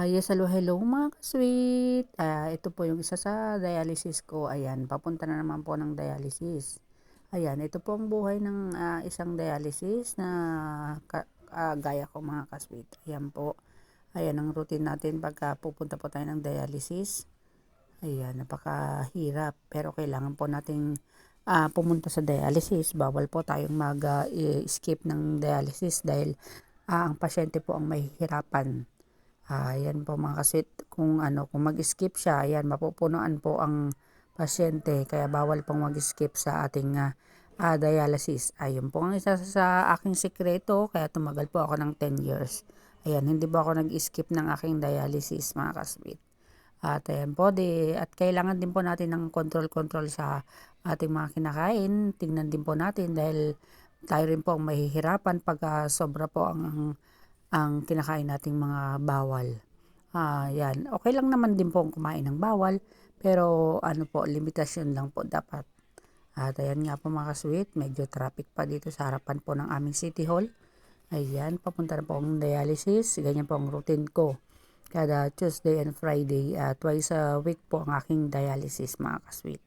Yes, hello, hello mga ka-sweet. Ito po yung isa sa dialysis ko. Ayan, papunta na naman po ng dialysis. Ayan, ito po ang buhay ng isang dialysis na gaya ko mga ka-sweet. Ayan po. Ayan ang routine natin pagka pupunta po tayo ng dialysis. Ayan, napakahirap. Pero kailangan po nating pumunta sa dialysis. Bawal po tayong mag-skip ng dialysis dahil ang pasyente po ang mahihirapan. Yan po mga kasweet, kung mag-skip siya, ayan, mapupunuan po ang pasyente, kaya bawal pong mag-skip sa ating dialysis. Ayun po ang isa sa aking sikreto, kaya tumagal po ako ng 10 years. Ayan, hindi po ako nag-skip ng aking dialysis mga kasweet. At ayan po, at kailangan din po natin ng control sa ating mga kinakain. Tingnan din po natin dahil tayo rin po ang mahihirapan pag sobra po ang kinakain nating mga bawal. Yan. Okay lang naman din po kumain ng bawal, pero ano po, limitasyon lang po dapat. At ayan nga po mga sweet, medyo traffic pa dito sa harapan po ng aming City Hall. Ayan, papunta na po ang dialysis. Ganyan po ang routine ko. Kada Tuesday and Friday, twice a week po ang aking dialysis mga kasweet.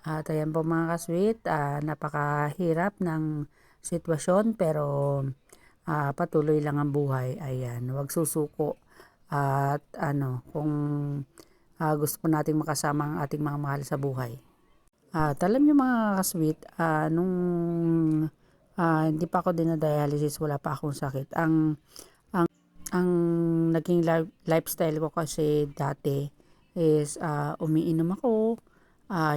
At ayan po mga kasweet, napakahirap ng sitwasyon pero patuloy lang ang buhay. Ayan, huwag susuko. At kung gusto po nating makasama ang ating mga mahal sa buhay. At alam niyo mga kasweet, nung hindi pa ako dinadialysis, wala pa akong sakit. Ang naging lifestyle ko kasi dati is umiinom ako.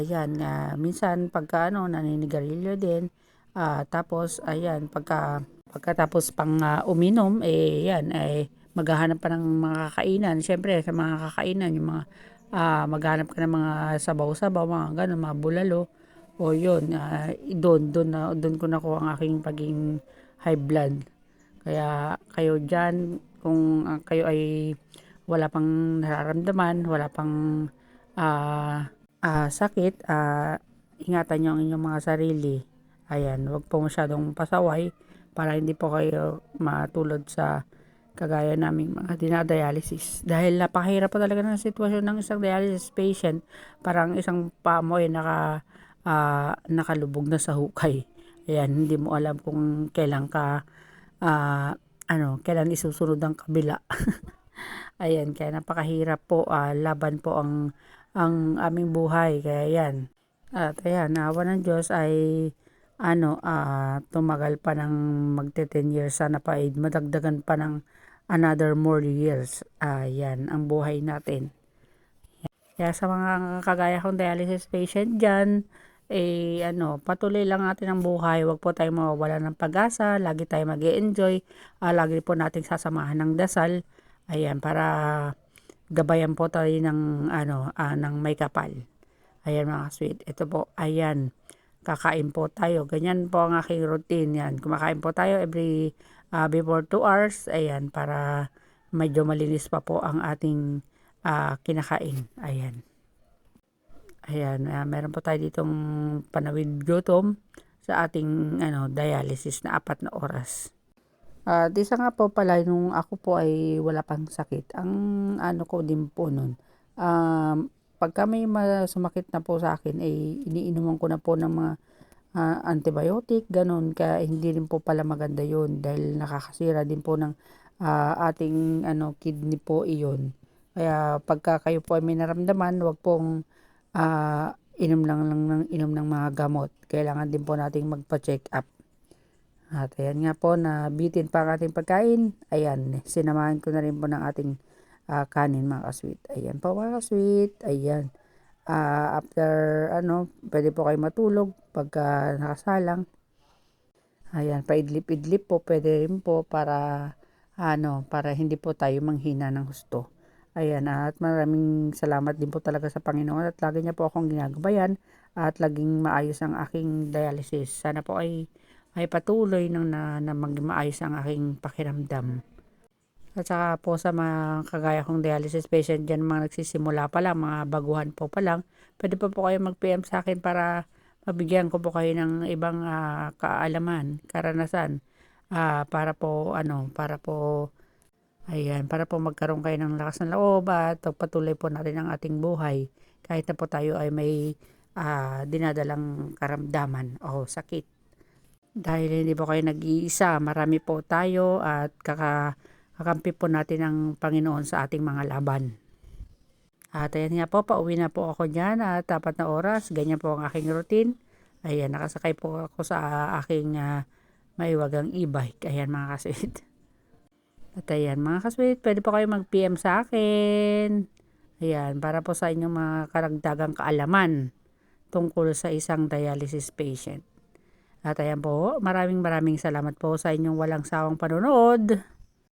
Yan, minsan pagka naninigarilyo din. Tapos ayan, pagkatapos pang uminom, yan, maghahanap pa ng mga kakainan. Siyempre, sa mga kakainan, yung mga maghanap ka ng mga sabaw-sabaw, mga ganun, mga bulalo. O yun, doon ko nakuha ang aking pagiging high blood. Kaya kayo dyan, kung kayo ay wala pang nararamdaman, wala pang sakit, ingatan nyo ang inyong mga sarili. Ayan, huwag po masyadong pasaway para hindi po kayo matulad sa kagaya naming mga dinadialysis. Dahil napakahirap po talaga ng sitwasyon ng isang dialysis patient. Parang isang paa mo ay nakalubog na sa hukay. Ayan, hindi mo alam kung kailan ka, kailan isusunod ang kabila. Ayan, kaya napakahirap po, laban po ang aming buhay. Kaya yan. At ayan, awa ng Diyos ay tumagal pa ng magte 10 years. Sana pa ay madagdagan pa ng another more years. Ayan, ang buhay natin. Kaya sa mga kagaya kong dialysis patient dyan, patuloy lang natin ang buhay. Huwag po tayong mawawala ng pag-asa. Lagi tayo mag-e-enjoy. Lagi po nating sasamahan ng dasal. Ayan, para gabayan po tayo ng may kapal. Ayan mga sweet. Ito po, ayan. Kakain po tayo. Ganyan po ang aking routine. Yan. Kumakain po tayo every before 2 hours. Ayan, para medyo malinis pa po ang ating kinakain. Ayan. Ayan, meron po tayo ditong panawid gutom sa ating dialysis na 4 na oras. Isa nga po pala nung ako po ay wala pang sakit. Ang ko din po nun, pagka may sumakit na po sa akin, ay iniinuman ko na po ng mga antibiotic, ganun. Kaya hindi rin po pala maganda yun dahil nakakasira din po ng ating kidney po iyon. Kaya pagka kayo po ay may naramdaman, wag pong inom ng mga gamot. Kailangan din po nating magpa-check up. At ayan nga po, na bitin pa ang ating pagkain. Ayan, sinamahan ko na rin po ng ating kanin mga kasweet. Ayan po mga kasweet. Ayan. After pwede po kayo matulog pagka nakasalang. Ayan, paidlip-idlip po, pwede rin po para hindi po tayo manghina ng husto. Ayan, at maraming salamat din po talaga sa Panginoon at lagi niya po akong ginagabayan at laging maayos ang aking dialysis. Sana po ay patuloy na maging maayos ang aking pakiramdam. At saka po sa mga kagaya kong dialysis patient dyan, mga nagsisimula pa lang, mga baguhan po pa lang, pwede po kayo mag-PM sa akin para mabigyan ko po kayo ng ibang kaalaman, karanasan, para po Ayan, para po magkaroon kayo ng lakas ng loob at pagpatuloy po natin ang ating buhay kahit na po tayo ay may dinadalang karamdaman o sakit. Dahil hindi po kayo nag-iisa, marami po tayo at kakampi po natin ang Panginoon sa ating mga laban. At ayan nga po, pauwi na po ako dyan at 4 na oras, ganyan po ang aking routine. Ayan, nakasakay po ako sa aking maiwagang e-bike. Ayan mga kasweet. At ayan mga kasweet, pwede po kayo mag-PM sa akin. Ayan, para po sa inyong mga karagdagang kaalaman tungkol sa isang dialysis patient. At ayan po, maraming salamat po sa inyong walang sawang panonood.